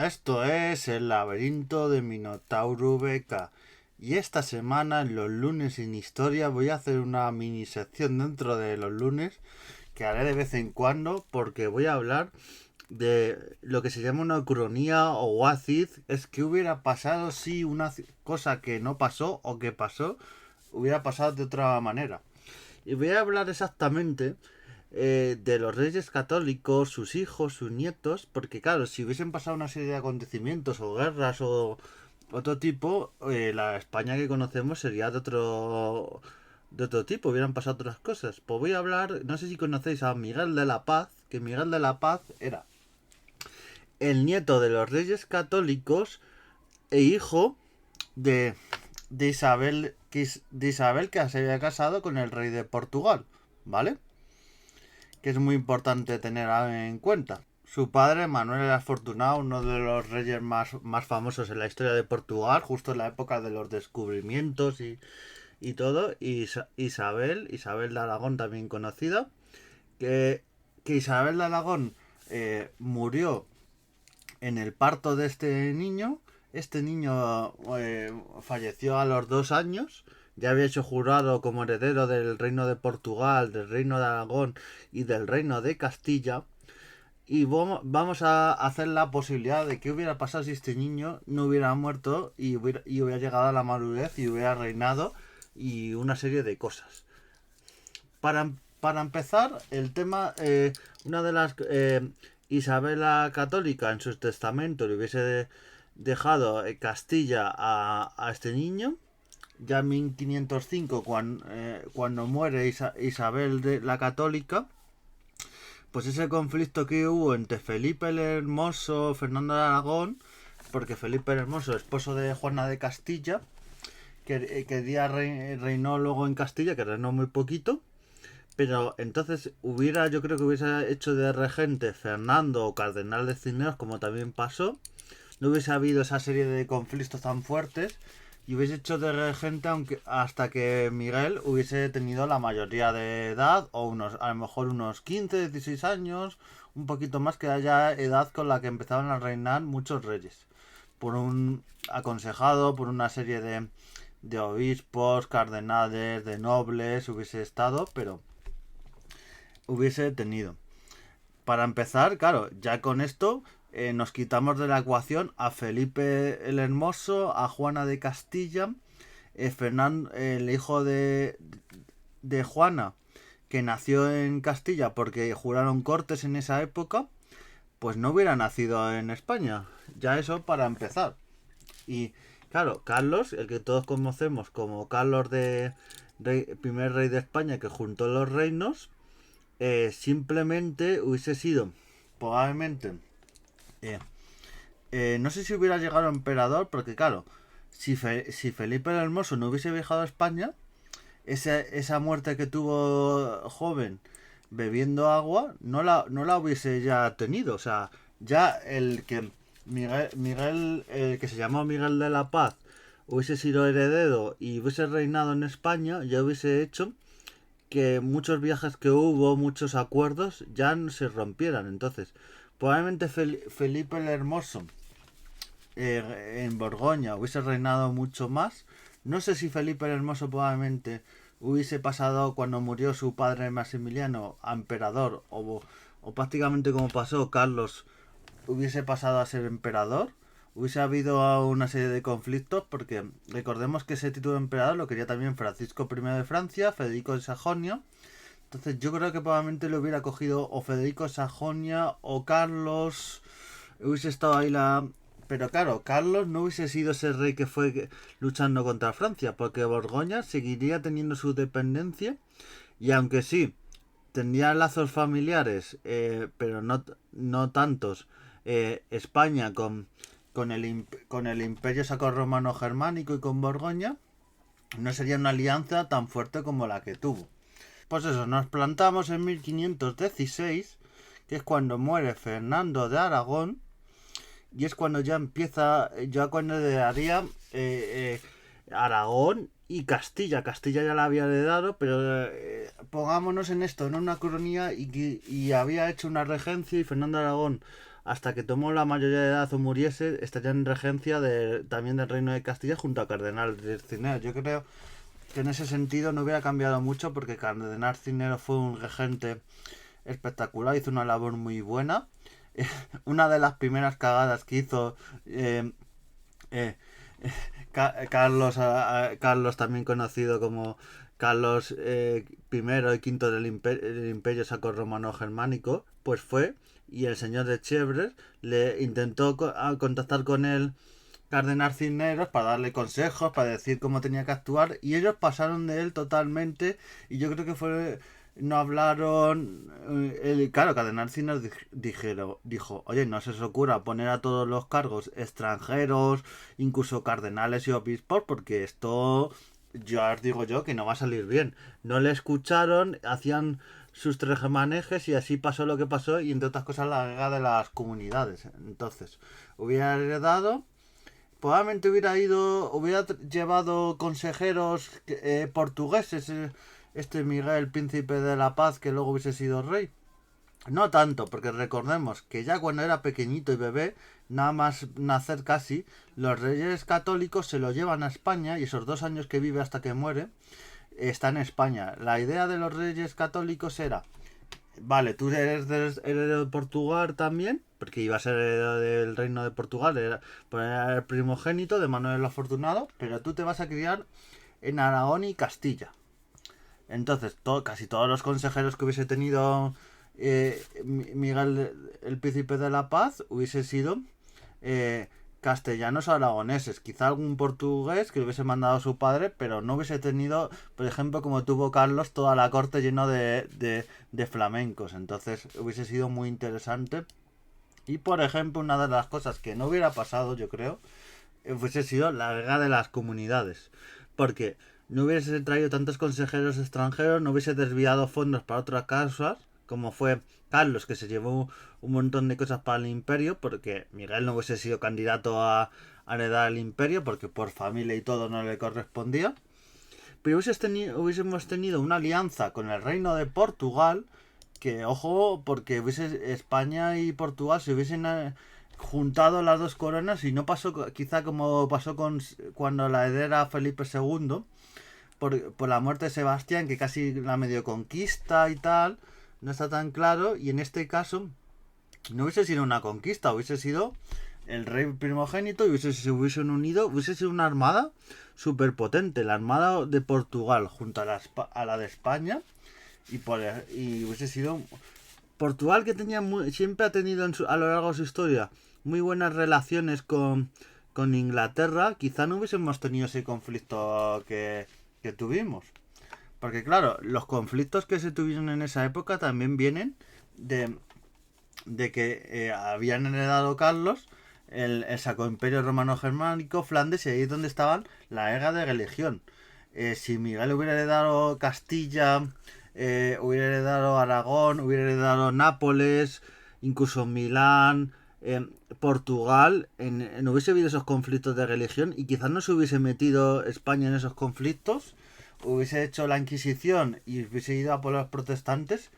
Esto es El laberinto de Minotauro Beca. Y esta semana, en los lunes en historia, voy a hacer una mini sección dentro de los lunes que haré de vez en cuando, porque voy a hablar de lo que se llama una ucronía o what if. Es que hubiera pasado si una cosa que no pasó o que pasó hubiera pasado de otra manera. Y voy a hablar exactamente de los reyes católicos, sus hijos, sus nietos, porque claro, si hubiesen pasado una serie de acontecimientos o guerras o otro tipo, la España que conocemos sería de otro tipo, hubieran pasado otras cosas. Pues voy a hablar, no sé si conocéis a Miguel de la Paz, que Miguel de la Paz era el nieto de los reyes católicos e hijo de, de Isabel, de Isabel que se había casado con el rey de Portugal, ¿vale? Que es muy importante tener en cuenta. Su padre, Manuel el Afortunado, uno de los reyes más famosos en la historia de Portugal, justo en la época de los descubrimientos y todo. Y Isabel de Aragón, también conocida, que Isabel de Aragón murió en el parto de este niño. Este niño falleció a los 2 años. Ya había hecho jurado como heredero del reino de Portugal, del reino de Aragón y del reino de Castilla. Y vamos a hacer la posibilidad de que hubiera pasado si este niño no hubiera muerto y hubiera llegado a la madurez y hubiera reinado y una serie de cosas. Para empezar, el tema, una de las... Isabela Católica en su testamento le hubiese dejado Castilla a este niño. Ya en 1505, cuando muere Isabel de la Católica, pues ese conflicto que hubo entre Felipe el Hermoso, Fernando de Aragón, porque Felipe el Hermoso, esposo de Juana de Castilla, que día reinó luego en Castilla, que reinó muy poquito, pero entonces yo creo que hubiese hecho de regente Fernando o Cardenal de Cisneros, como también pasó. No hubiese habido esa serie de conflictos tan fuertes y hubiese hecho de regente hasta que Miguel hubiese tenido la mayoría de edad, o a lo mejor unos 15, 16 años, un poquito más, que haya edad con la que empezaban a reinar muchos reyes. Aconsejado por una serie de obispos, cardenales, de nobles, hubiese estado, pero hubiese tenido. Para empezar, claro, ya con esto nos quitamos de la ecuación a Felipe el Hermoso, a Juana de Castilla, Fernando, el hijo de Juana, que nació en Castilla porque juraron cortes en esa época, pues no hubiera nacido en España. Ya eso para empezar. Y claro, Carlos, el que todos conocemos como Carlos primer rey de España, que juntó los reinos, simplemente hubiese sido probablemente no sé si hubiera llegado a emperador, porque claro, si Felipe el Hermoso no hubiese viajado a España, esa muerte que tuvo joven bebiendo agua no la hubiese ya tenido. O sea, ya el que Miguel, el que se llamó Miguel de la Paz, hubiese sido heredero y hubiese reinado en España, ya hubiese hecho que muchos viajes que hubo, muchos acuerdos, ya no se rompieran. Entonces, probablemente Felipe el Hermoso en Borgoña hubiese reinado mucho más. No sé si Felipe el Hermoso probablemente hubiese pasado, cuando murió su padre Maximiliano, a emperador, o prácticamente como pasó Carlos, hubiese pasado a ser emperador. Hubiese habido una serie de conflictos, porque recordemos que ese título de emperador lo quería también Francisco I de Francia, Federico de Sajonia. Entonces yo creo que probablemente lo hubiera cogido o Federico de Sajonia o Carlos. Hubiese estado ahí Pero claro, Carlos no hubiese sido ese rey que fue luchando contra Francia, porque Borgoña seguiría teniendo su dependencia, y aunque sí, tendría lazos familiares, pero no tantos, España con el Imperio Sacro-Romano Germánico y con Borgoña, no sería una alianza tan fuerte como la que tuvo. Pues eso, nos plantamos en 1516, que es cuando muere Fernando de Aragón, y es cuando ya cuando heredaría Aragón y Castilla. Castilla ya la había heredado, pero pongámonos en esto, en una coronía, y había hecho una regencia, y Fernando de Aragón hasta que tomó la mayoría de edad o muriese, estaría en regencia también del Reino de Castilla junto a Cardenal Cisneros. Yo creo que en ese sentido no hubiera cambiado mucho porque Cardenal Cisneros fue un regente espectacular, hizo una labor muy buena. Una de las primeras cagadas que hizo eh, eh, Carlos, también conocido como Carlos I y quinto del Imperio Saco-Romano-Germánico, pues fue, y el señor de Chevres le intentó contactar con él Cardenal Cisneros para darle consejos, para decir cómo tenía que actuar, y ellos pasaron de él totalmente, y yo creo que fue... No hablaron. Claro, Cardenal Cisneros dijo: oye, no se os ocurra poner a todos los cargos extranjeros, incluso cardenales y obispos, porque esto, ya os digo yo, que no va a salir bien. No le escucharon, hacían sus trejemanejes y así pasó lo que pasó, y entre otras cosas la guerra de las comunidades. Entonces, hubiera heredado. Probablemente hubiera llevado consejeros portugueses, este Miguel, príncipe de la paz, que luego hubiese sido rey. No tanto, porque recordemos que ya cuando era pequeñito y bebé, nada más nacer casi, los reyes católicos se lo llevan a España y esos 2 años que vive hasta que muere, está en España. La idea de los reyes católicos era: vale, tú eres heredero de Portugal también, porque iba a ser heredero del reino de Portugal, era el primogénito de Manuel el Afortunado, pero tú te vas a criar en Aragón y Castilla. Entonces, casi todos los consejeros que hubiese tenido Miguel, el príncipe de la paz, hubiese sido castellanos o aragoneses. Quizá algún portugués que hubiese mandado a su padre, pero no hubiese tenido, por ejemplo, como tuvo Carlos, toda la corte lleno de flamencos. Entonces, hubiese sido muy interesante. Y, por ejemplo, una de las cosas que no hubiera pasado, yo creo, hubiese sido la guerra de las comunidades. Porque no hubiese traído tantos consejeros extranjeros, no hubiese desviado fondos para otras causas, como fue Carlos, que se llevó un montón de cosas para el imperio, porque Miguel no hubiese sido candidato a heredar el imperio, porque por familia y todo no le correspondía. Pero hubiésemos tenido una alianza con el reino de Portugal, que ojo, porque España y Portugal se hubiesen juntado las dos coronas y no pasó quizá como pasó cuando la heredera Felipe II, por la muerte de Sebastián, que casi la medio conquista y tal, no está tan claro, y en este caso no hubiese sido una conquista, hubiese sido el rey primogénito y se hubiesen unido, hubiese sido una armada súper potente, la armada de Portugal junto a la de España, y hubiese sido Portugal, que siempre ha tenido a lo largo de su historia muy buenas relaciones con Inglaterra. Quizá no hubiésemos tenido ese conflicto que tuvimos. Porque claro, los conflictos que se tuvieron en esa época también vienen de que habían heredado Carlos el Sacro Imperio Romano-Germánico, Flandes, y ahí es donde estaban la guerra de religión. Si Miguel hubiera heredado Castilla, hubiera heredado Aragón, hubiera heredado Nápoles, incluso Milán, Portugal, no hubiese habido esos conflictos de religión y quizás no se hubiese metido España en esos conflictos, hubiese hecho la Inquisición y hubiese ido a por los protestantes,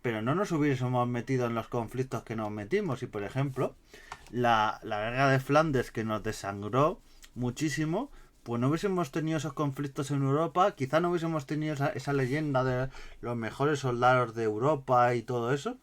pero no nos hubiésemos metido en los conflictos que nos metimos. Y por ejemplo, la guerra de Flandes, que nos desangró muchísimo, pues no hubiésemos tenido esos conflictos en Europa, quizá no hubiésemos tenido esa leyenda de los mejores soldados de Europa y todo eso,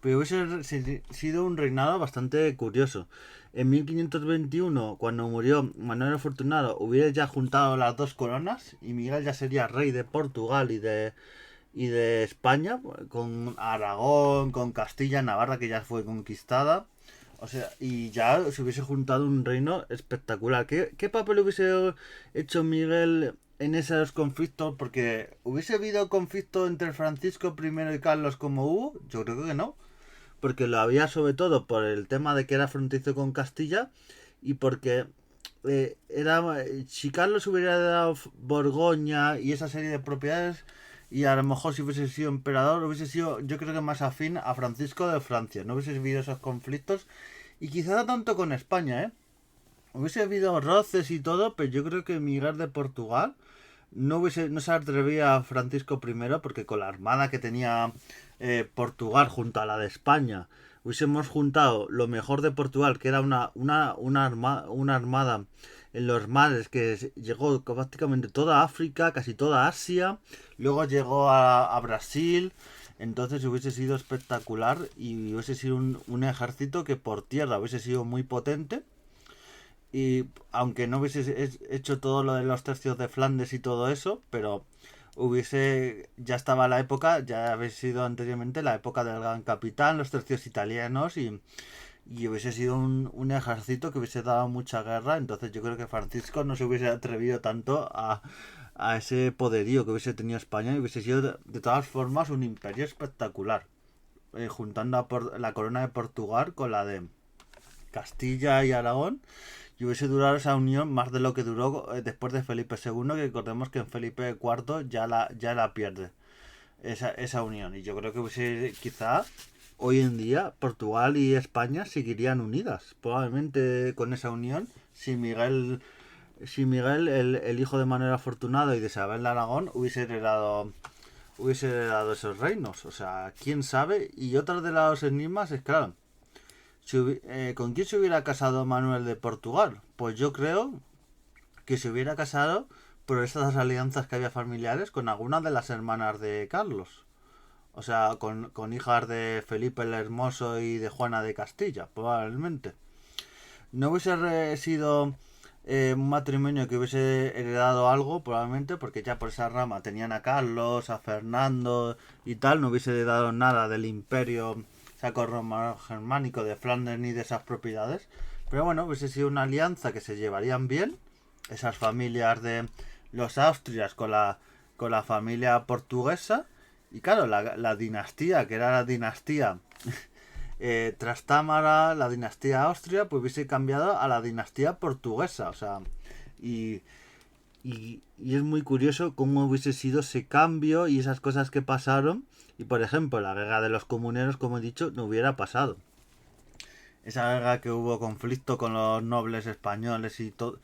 pero hubiese sido un reinado bastante curioso. En 1521, cuando murió Manuel Afortunado, hubiera ya juntado las dos coronas y Miguel ya sería rey de Portugal y de España, con Aragón, con Castilla, Navarra, que ya fue conquistada. O sea, y ya se hubiese juntado un reino espectacular. ¿Qué papel hubiese hecho Miguel en esos conflictos? Porque ¿hubiese habido conflicto entre Francisco I y Carlos como hubo? Yo creo que no. Porque lo había sobre todo por el tema de que era fronterizo con Castilla y porque si Carlos hubiera dado Borgoña y esa serie de propiedades, y a lo mejor si hubiese sido emperador hubiese sido, yo creo que más afín a Francisco de Francia, no hubiese habido esos conflictos, y quizá no tanto con España, hubiese habido roces y todo, pero yo creo que Miguel de Portugal no se atrevía a Francisco I, porque con la armada que tenía Portugal junto a la de España, hubiésemos juntado lo mejor de Portugal, que era una armada en los mares que llegó prácticamente toda África, casi toda Asia, luego llegó a Brasil, entonces hubiese sido espectacular y hubiese sido un ejército que por tierra hubiese sido muy potente. Y aunque no hubiese hecho todo lo de los tercios de Flandes y todo eso, pero ya estaba la época, ya había sido anteriormente la época del Gran Capitán, los tercios italianos y hubiese sido un ejército que hubiese dado mucha guerra. Entonces yo creo que Francisco no se hubiese atrevido tanto a ese poderío que hubiese tenido España y hubiese sido de todas formas un imperio espectacular, juntando la corona de Portugal con la de Castilla y Aragón, y hubiese durado esa unión más de lo que duró después de Felipe II, que recordemos que en Felipe IV ya la pierde esa unión. Y yo creo que hubiese, quizá hoy en día Portugal y España seguirían unidas, probablemente con esa unión, si Miguel el hijo de Manuel Afortunado y de Isabel de Aragón, hubiese heredado esos reinos. O sea, quién sabe. Y otro de los enigmas es, claro, ¿con quién se hubiera casado Manuel de Portugal? Pues yo creo que se hubiera casado por estas alianzas que había familiares con algunas de las hermanas de Carlos. O sea, con hijas de Felipe el Hermoso y de Juana de Castilla, probablemente. No hubiese sido un matrimonio que hubiese heredado algo, probablemente, porque ya por esa rama tenían a Carlos, a Fernando y tal, no hubiese heredado nada del imperio saco-romano-germánico de Flandes ni de esas propiedades. Pero bueno, hubiese sido una alianza que se llevarían bien, esas familias de los Austrias con la familia portuguesa. Y claro, la dinastía, que era la dinastía Trastámara, la dinastía Austria, pues hubiese cambiado a la dinastía portuguesa. O sea, y, y es muy curioso cómo hubiese sido ese cambio y esas cosas que pasaron. Y por ejemplo, la guerra de los comuneros, como he dicho, no hubiera pasado. Esa guerra que hubo conflicto con los nobles españoles y todo.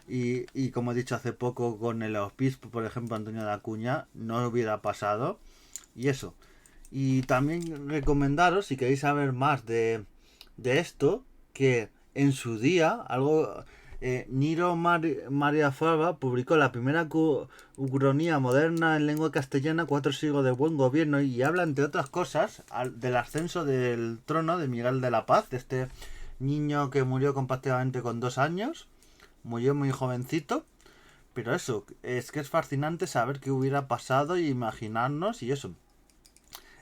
Y como he dicho hace poco con el obispo, por ejemplo, Antonio de Acuña, no hubiera pasado. Y eso. Y también recomendaros, si queréis saber más de esto, que en su día, Niro María Fava publicó la primera ucronía moderna en lengua castellana, 4 siglos de buen gobierno, y habla, entre otras cosas, del ascenso del trono de Miguel de la Paz, de este niño que murió prácticamente con 2 años, murió muy jovencito. Pero eso, es que es fascinante saber qué hubiera pasado y imaginarnos y eso.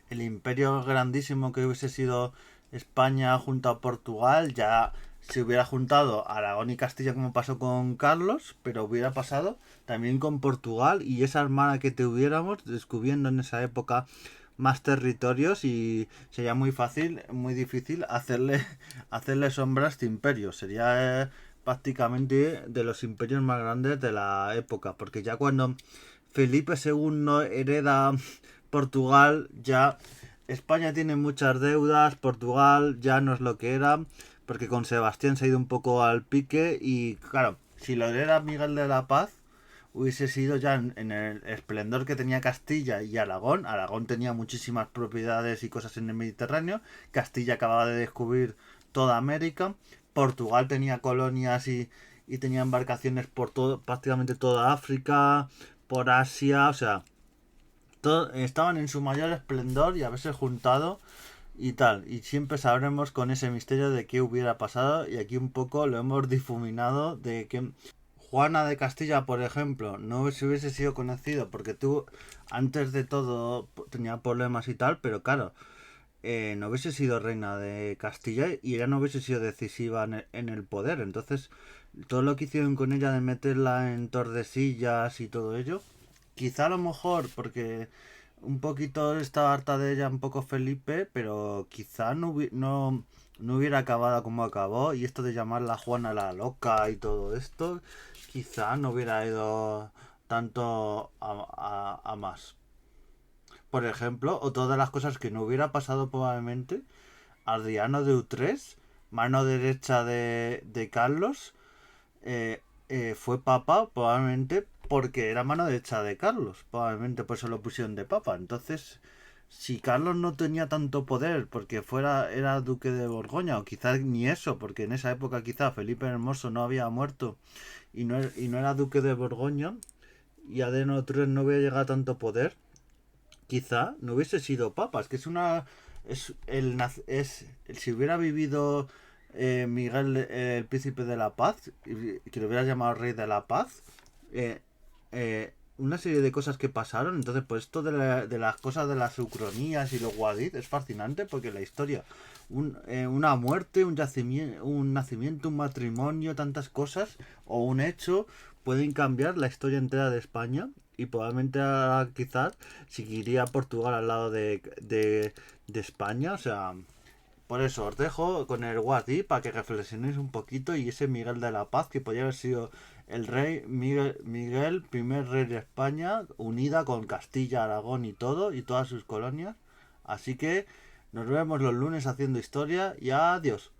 El imperio grandísimo que hubiese sido España junto a Portugal, ya se hubiera juntado Aragón y Castilla como pasó con Carlos, pero hubiera pasado también con Portugal y esa armada que tuviéramos descubriendo en esa época más territorios y sería muy fácil, muy difícil hacerle sombra a este imperio. Sería prácticamente de los imperios más grandes de la época, porque ya cuando Felipe II hereda Portugal, ya España tiene muchas deudas, Portugal ya no es lo que era, porque con Sebastián se ha ido un poco al pique y claro, si lo hereda Miguel de la Paz, hubiese sido ya en el esplendor que tenía Castilla y Aragón. Aragón tenía muchísimas propiedades y cosas en el Mediterráneo, Castilla acababa de descubrir toda América, Portugal tenía colonias y tenía embarcaciones por prácticamente toda África, por Asia, o sea, estaban en su mayor esplendor y haberse juntado y tal. Y siempre sabremos con ese misterio de qué hubiera pasado. Y aquí un poco lo hemos difuminado de que Juana de Castilla, por ejemplo, no se hubiese sido conocido porque tú antes de todo tenía problemas y tal, pero claro, no hubiese sido reina de Castilla y ella no hubiese sido decisiva en el poder. Entonces, todo lo que hicieron con ella de meterla en Tordesillas y todo ello, quizá a lo mejor porque un poquito estaba harta de ella, un poco Felipe, pero quizá no hubiera acabado como acabó. Y esto de llamarla Juana la Loca y todo esto, quizá no hubiera ido tanto a más. Por ejemplo, o todas las cosas que no hubiera pasado probablemente, Adriano de Utrecht, mano derecha de Carlos, fue papa probablemente porque era mano derecha de Carlos, probablemente por eso lo pusieron de papa. Entonces si Carlos no tenía tanto poder porque era duque de Borgoña, o quizás ni eso, porque en esa época quizás Felipe el Hermoso no había muerto y no era duque de Borgoña, y Adriano III no hubiera llegado a tanto poder, quizá no hubiese sido papa. Es que es una. Si hubiera vivido Miguel, el príncipe de la paz, que lo hubiera llamado rey de la paz, una serie de cosas que pasaron. Entonces, pues esto de las cosas de las ucronías y los wadid es fascinante porque la historia, una muerte, un nacimiento, un matrimonio, tantas cosas, o un hecho, pueden cambiar la historia entera de España. Y probablemente quizás seguiría Portugal al lado de España. O sea, por eso os dejo con el Wadi para que reflexionéis un poquito. Y ese Miguel de la Paz, que podría haber sido el rey Miguel, primer rey de España, unida con Castilla, Aragón y todo, y todas sus colonias. Así que nos vemos los lunes haciendo historia y adiós.